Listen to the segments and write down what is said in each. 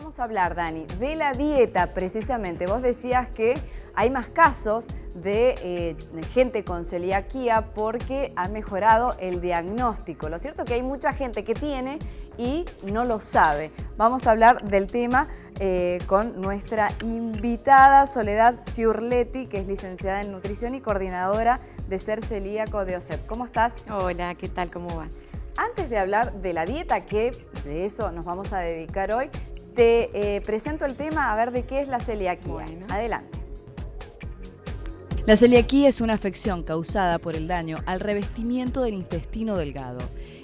Vamos a hablar, Dani, de la dieta precisamente. Vos decías que hay más casos de gente con celiaquía porque ha mejorado el diagnóstico. Lo cierto es que hay mucha gente que tiene y no lo sabe. Vamos a hablar del tema con nuestra invitada Soledad Ciurletti, que es licenciada en nutrición y coordinadora de Ser Celíaco de OSEP. ¿Cómo estás? Hola, ¿qué tal? ¿Cómo va? Antes de hablar de la dieta, que de eso nos vamos a dedicar hoy, te presento el tema a ver de qué es la celiaquía. Bueno. Adelante. La celiaquía es una afección causada por el daño al revestimiento del intestino delgado.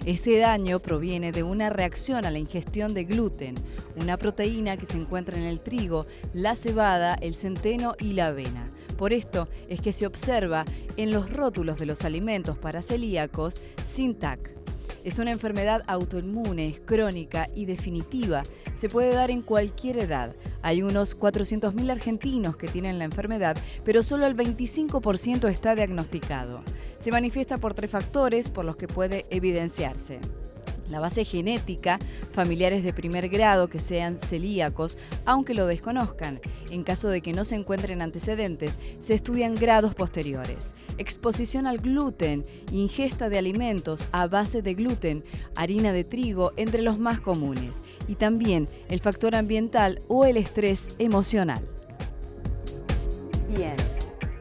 Este daño proviene de una reacción a la ingestión de gluten, una proteína que se encuentra en el trigo, la cebada, el centeno y la avena. Por esto es que se observa en los rótulos de los alimentos para celíacos sin TAC. Es una enfermedad autoinmune, crónica y definitiva. Se puede dar en cualquier edad. Hay unos 400.000 argentinos que tienen la enfermedad, pero solo el 25% está diagnosticado. Se manifiesta por 3 factores por los que puede evidenciarse: la base genética, familiares de primer grado que sean celíacos, aunque lo desconozcan. En caso de que no se encuentren antecedentes, se estudian grados posteriores. Exposición al gluten, ingesta de alimentos a base de gluten, harina de trigo, entre los más comunes. Y también el factor ambiental o el estrés emocional. Bien.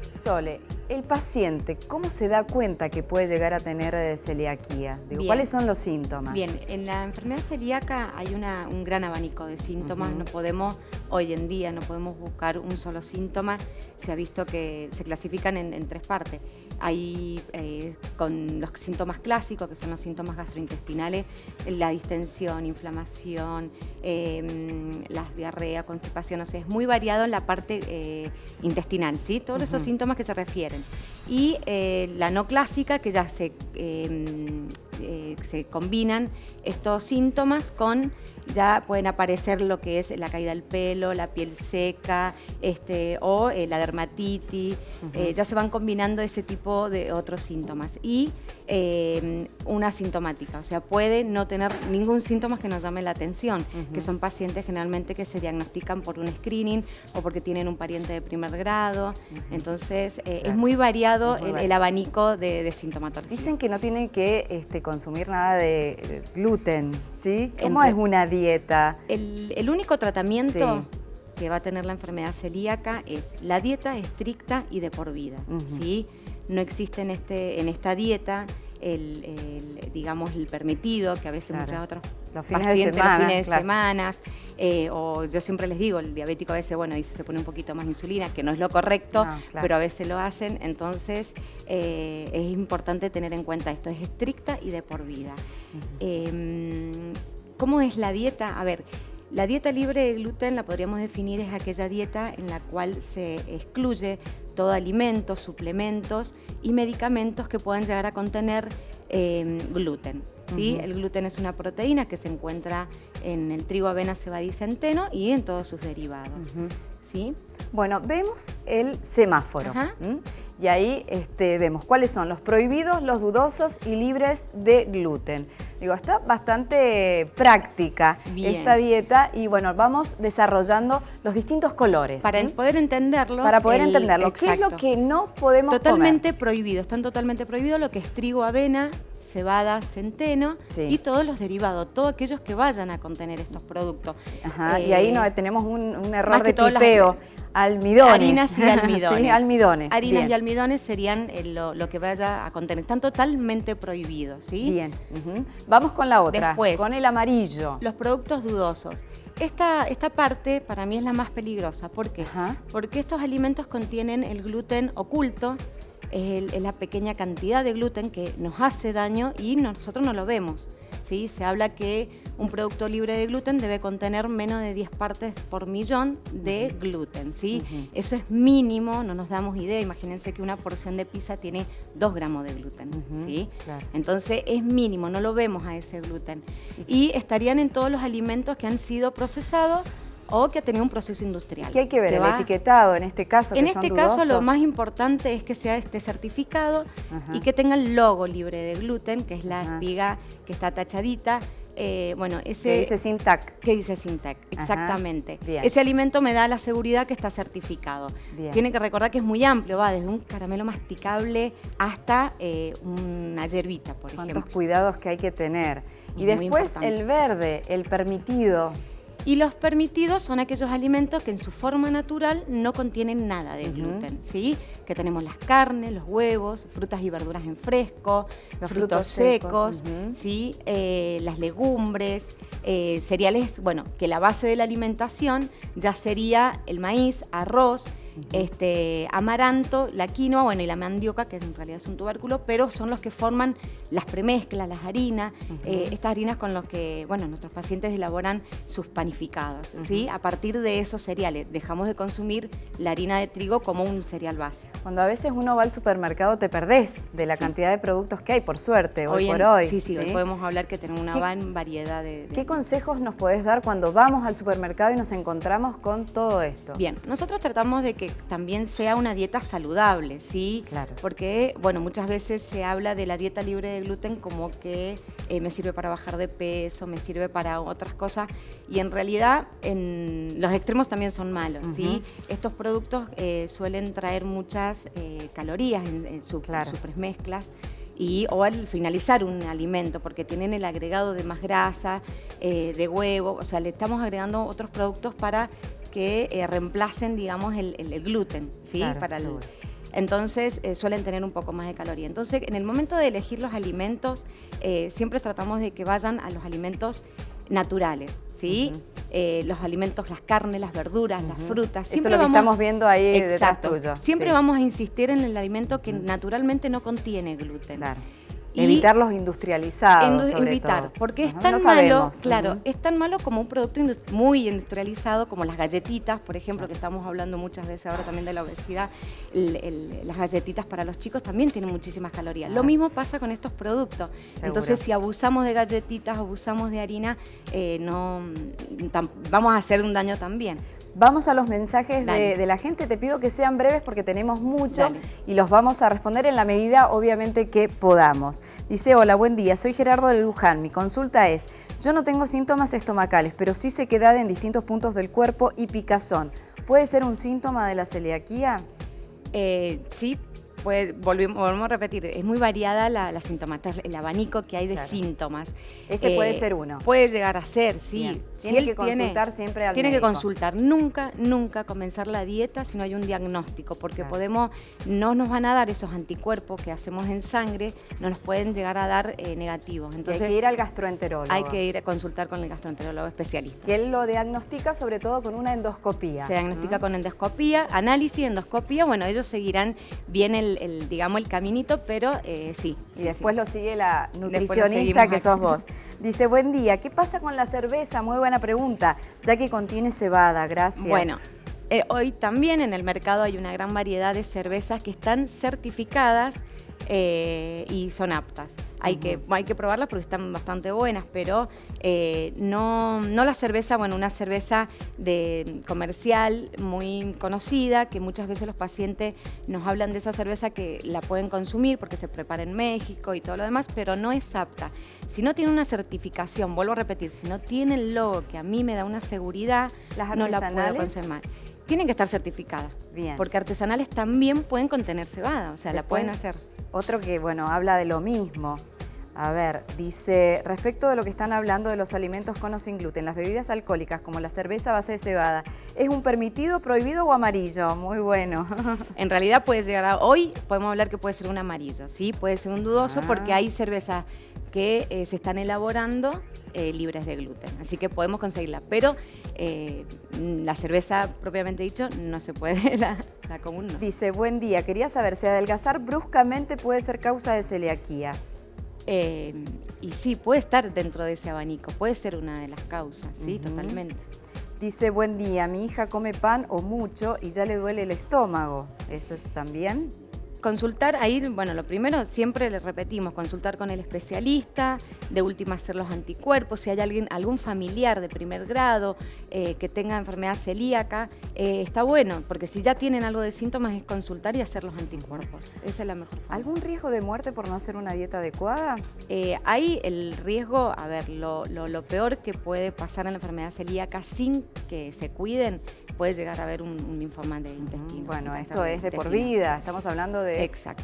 Sole, el paciente, ¿cómo se da cuenta que puede llegar a tener celiaquía? ¿Cuáles son los síntomas? Bien, en la enfermedad celíaca hay un gran abanico de síntomas. No podemos, hoy en día, no podemos buscar un solo síntoma. Se ha visto que se clasifican en 3 partes. Hay con los síntomas clásicos, que son los síntomas gastrointestinales, la distensión, inflamación, las diarreas, constipación. O sea, es muy variado en la parte intestinal, ¿sí? Todos esos síntomas que se refieren. Y la no clásica, que ya se combinan estos síntomas con, ya pueden aparecer lo que es la caída del pelo, la piel seca, o la dermatitis. Ya se van combinando ese tipo de otros síntomas. Y una sintomática, o sea, puede no tener ningún síntoma que nos llame la atención, que son pacientes generalmente que se diagnostican por un screening o porque tienen un pariente de primer grado. Entonces, es muy variado el abanico de sintomatología. Dicen que no tienen que consumir nada de gluten, ¿sí? ¿Cómo es una dieta? El único tratamiento que va a tener la enfermedad celíaca es la dieta estricta y de por vida, ¿sí? No existe en esta dieta digamos, el permitido, que a veces muchas otras pacientes los fines de semana, o yo siempre les digo, el diabético a veces, bueno, dice, se pone un poquito más insulina, que no es lo correcto, pero a veces lo hacen. Entonces es importante tener en cuenta esto, es estricta y de por vida. ¿Cómo es la dieta? A ver, la dieta libre de gluten la podríamos definir, es aquella dieta en la cual se excluye todo alimentos, suplementos y medicamentos que puedan llegar a contener gluten, ¿sí? El gluten es una proteína que se encuentra en el trigo, avena, cebada y centeno y en todos sus derivados, ¿sí? Bueno, vemos el semáforo. Y ahí vemos cuáles son los prohibidos, los dudosos y libres de gluten. Digo, está bastante práctica esta dieta y bueno, vamos desarrollando los distintos colores. Para poder entenderlo. Para poder entenderlo. ¿Qué es lo que no podemos totalmente prohibido, están totalmente prohibidos lo que es trigo, avena, cebada, centeno y todos los derivados, todos aquellos que vayan a contener estos productos. Y ahí tenemos un error de tipeo. Almidones. Harinas y almidones. Sí, almidones. Harinas y almidones serían lo que vaya a contener. Están totalmente prohibidos, ¿sí? Bien. Vamos con la otra. Después, con el amarillo. Los productos dudosos. Esta parte para mí es la más peligrosa. ¿Por qué? Porque estos alimentos contienen el gluten oculto, es la pequeña cantidad de gluten que nos hace daño y nosotros no lo vemos, ¿sí? Se habla que un producto libre de gluten debe contener menos de 10 partes por millón de gluten, ¿sí? Eso es mínimo, no nos damos idea. Imagínense que una porción de pizza tiene 2 gramos de gluten, ¿sí? Entonces es mínimo, no lo vemos a ese gluten. Y estarían en todos los alimentos que han sido procesados o que ha tenido un proceso industrial. ¿Qué hay que ver? ¿El etiquetado en este caso? En este caso lo más importante es que sea certificado y que tenga el logo libre de gluten, que es la espiga que está tachadita, bueno, Que dice Sintac. Que dice Sintac, exactamente. Bien. Ese alimento me da la seguridad que está certificado. Bien. Tienen que recordar que es muy amplio, va desde un caramelo masticable hasta una hierbita, por ejemplo. Cuántos cuidados que hay que tener. Y Es muy después importante. el verde, el permitido. Y los permitidos son aquellos alimentos que en su forma natural no contienen nada de gluten, ¿sí? Que tenemos las carnes, los huevos, frutas y verduras en fresco, Los frutos frutos secos, secos, ¿sí? Las legumbres, cereales, bueno, que la base de la alimentación ya sería el maíz, arroz, amaranto, la quinoa, bueno, y la mandioca, que en realidad es un tubérculo, pero son los que forman las premezclas, las harinas, estas harinas con las que, bueno, nuestros pacientes elaboran sus panificados, ¿sí? A partir de esos cereales, dejamos de consumir la harina de trigo como un cereal base. Cuando a veces uno va al supermercado te perdés de la cantidad de productos que hay, por suerte, hoy por hoy. Sí, hoy podemos hablar que tenemos una gran variedad de... ¿Qué consejos nos podés dar cuando vamos al supermercado y nos encontramos con todo esto? Bien, nosotros tratamos de que también sea una dieta saludable, ¿sí? Claro. Porque, bueno, muchas veces se habla de la dieta libre de gluten como que me sirve para bajar de peso, me sirve para otras cosas, y en realidad los extremos también son malos, ¿sí? Estos productos suelen traer muchas calorías en sus premezclas, o al finalizar un alimento, porque tienen el agregado de más grasa, de huevo, o sea, le estamos agregando otros productos para que reemplacen, digamos, el gluten, ¿sí? Claro, Entonces suelen tener un poco más de caloría. Entonces, en el momento de elegir los alimentos, siempre tratamos de que vayan a los alimentos naturales, ¿sí? Los alimentos, las carnes, las verduras, las frutas. Eso es lo que estamos viendo ahí detrás tuyo. Siempre vamos a insistir en el alimento que naturalmente no contiene gluten. Claro. Evitar los industrializados, sobre todo. Porque es tan malo, claro, es tan malo como un producto muy industrializado, como las galletitas, por ejemplo, que estamos hablando muchas veces ahora también de la obesidad. Las galletitas para los chicos también tienen muchísimas calorías. Lo mismo pasa con estos productos. Seguro. Entonces, si abusamos de galletitas, abusamos de harina, vamos a hacer un daño también. Vamos a los mensajes de la gente. Te pido que sean breves porque tenemos mucho y los vamos a responder en la medida, obviamente, que podamos. Dice, hola, buen día, soy Gerardo de Luján. Mi consulta es, yo no tengo síntomas estomacales, pero sí sequedad en distintos puntos del cuerpo y picazón. ¿Puede ser un síntoma de la celiaquía? Sí. Pues volvemos a repetir, es muy variada la sintomatología, el abanico que hay de síntomas. Ese puede ser uno. Puede llegar a ser, sí. Bien. Tiene que consultar siempre al médico. Tiene que consultar, nunca comenzar la dieta si no hay un diagnóstico, porque no nos van a dar esos anticuerpos que hacemos en sangre, no nos pueden llegar a dar negativos. Entonces hay que ir al gastroenterólogo. Hay que ir a consultar con el gastroenterólogo especialista. Que él lo diagnostica sobre todo con una endoscopía. Se diagnostica con endoscopía, análisis, endoscopía, bueno, ellos seguirán bien digamos, el caminito, pero sí. Y después lo sigue la nutricionista que sos vos. Dice, buen día, ¿qué pasa con la cerveza? Muy buena pregunta, ya que contiene cebada, gracias. Bueno, hoy también en el mercado hay una gran variedad de cervezas que están certificadas y son aptas. Hay que probarlas porque están bastante buenas, pero no la cerveza, bueno, una cerveza comercial muy conocida, que muchas veces los pacientes nos hablan de esa cerveza que la pueden consumir porque se prepara en México y todo lo demás, pero no es apta. Si no tiene una certificación, vuelvo a repetir, si no tiene el logo que a mí me da una seguridad, no la puedo consumir. Tienen que estar certificadas, porque artesanales también pueden contener cebada, o sea, la pueden hacer. Otro que, bueno, habla de lo mismo. A ver, dice, respecto de lo que están hablando de los alimentos con o sin gluten, las bebidas alcohólicas como la cerveza a base de cebada, ¿es un permitido, prohibido o amarillo? Muy bueno. En realidad puede llegar hoy podemos hablar que puede ser un amarillo, ¿sí? Puede ser un dudoso porque hay cervezas que se están elaborando libres de gluten, así que podemos conseguirla, pero la cerveza propiamente dicho no se puede, la común no. Dice, buen día, quería saber si adelgazar bruscamente puede ser causa de celiaquía. Y sí, puede estar dentro de ese abanico, puede ser una de las causas, sí, totalmente. Dice, buen día, mi hija come pan o mucho y ya le duele el estómago, ¿eso es también? consultar, ahí, bueno, lo primero, siempre le repetimos, consultar con el especialista, de última hacer los anticuerpos, si hay algún familiar de primer grado que tenga enfermedad celíaca, está bueno, porque si ya tienen algo de síntomas es consultar y hacer los anticuerpos. Esa es la mejor forma. ¿Algún riesgo de muerte por no hacer una dieta adecuada? Hay el riesgo, a ver, lo peor que puede pasar en la enfermedad celíaca sin que se cuiden, puede llegar a haber un linfoma de intestino. Bueno, esto es de por vida, estamos hablando de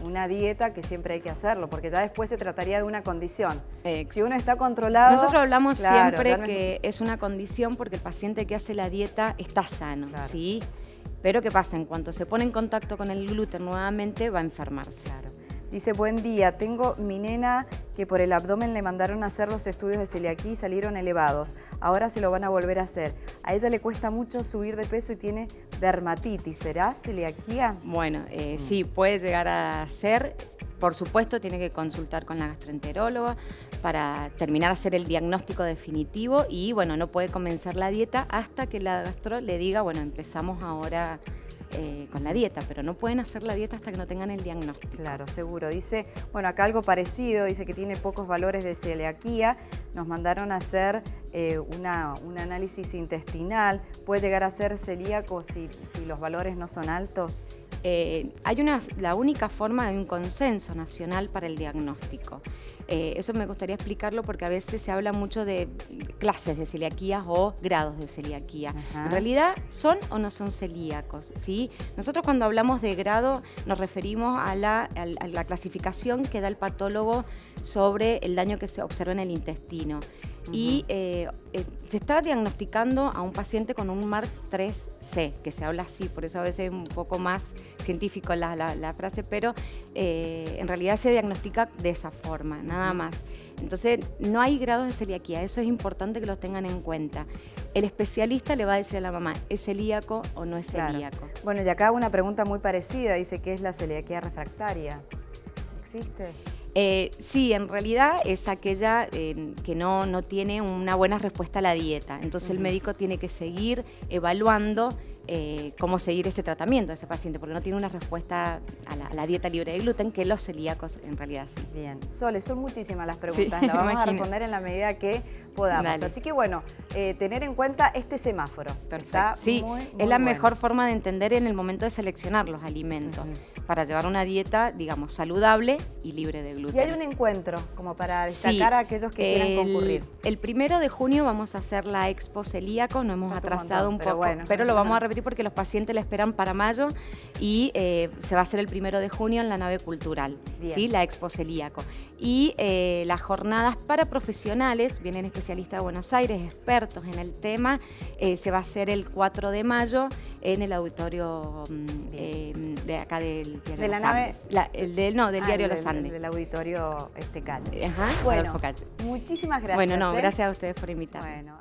una dieta que siempre hay que hacerlo, porque ya después se trataría de una condición. Si uno está controlado... Nosotros hablamos siempre que es una condición porque el paciente que hace la dieta está sano, ¿sí? Pero ¿qué pasa? En cuanto se pone en contacto con el gluten nuevamente va a enfermarse. Dice, buen día, tengo mi nena que por el abdomen le mandaron a hacer los estudios de celiaquía y salieron elevados. Ahora se lo van a volver a hacer. A ella le cuesta mucho subir de peso y tiene dermatitis. ¿Será celiaquía? Bueno, sí, puede llegar a ser. Por supuesto, tiene que consultar con la gastroenteróloga para terminar a hacer el diagnóstico definitivo y, bueno, no puede comenzar la dieta hasta que la gastro le diga, bueno, empezamos ahora con la dieta, pero no pueden hacer la dieta hasta que no tengan el diagnóstico. Claro, seguro. Dice, bueno, acá algo parecido, dice que tiene pocos valores de celiaquía. Nos mandaron a hacer un análisis intestinal. ¿Puede llegar a ser celíaco si los valores no son altos? La única forma de un consenso nacional para el diagnóstico. Eso me gustaría explicarlo porque a veces se habla mucho de clases de celiaquía o grados de celiaquía. En realidad, ¿son o no son celíacos? ¿Sí? Nosotros cuando hablamos de grado nos referimos a la clasificación que da el patólogo sobre el daño que se observa en el intestino. Y se está diagnosticando a un paciente con un MARCS 3C, que se habla así, por eso a veces es un poco más científico la frase, pero en realidad se diagnostica de esa forma, nada más. Entonces, no hay grados de celiaquía, eso es importante que lo tengan en cuenta. El especialista le va a decir a la mamá, ¿es celíaco o no es celíaco? Bueno, y acá una pregunta muy parecida, dice, ¿qué es la celiaquía refractaria? ¿Existe? Sí, en realidad es aquella que no tiene una buena respuesta a la dieta. Entonces el médico tiene que seguir evaluando cómo seguir ese tratamiento a ese paciente, porque no tiene una respuesta a la dieta libre de gluten, que los celíacos en realidad sí. Bien, Sole, son muchísimas las preguntas, las vamos a responder en la medida que podamos. Dale. Así que bueno, tener en cuenta este semáforo. Perfecto. Sí, es la mejor forma de entender en el momento de seleccionar los alimentos, para llevar una dieta, digamos, saludable y libre de gluten. Y hay un encuentro, como para destacar a aquellos que quieran concurrir. El 1 de junio vamos a hacer la Expo Celíaco, nos hemos atrasado un poco, pero lo vamos a repetir porque los pacientes la esperan para mayo y se va a hacer el 1 de junio en la nave cultural, ¿sí? La Expo Celíaco. Y las jornadas para profesionales, vienen especialistas de Buenos Aires, expertos en el tema, se va a hacer el 4 de mayo en el auditorio de acá del Diario Los Andes. Del Diario Los Andes. Del auditorio Calle. Bueno, muchísimas gracias. Bueno, gracias a ustedes por invitarme. Bueno.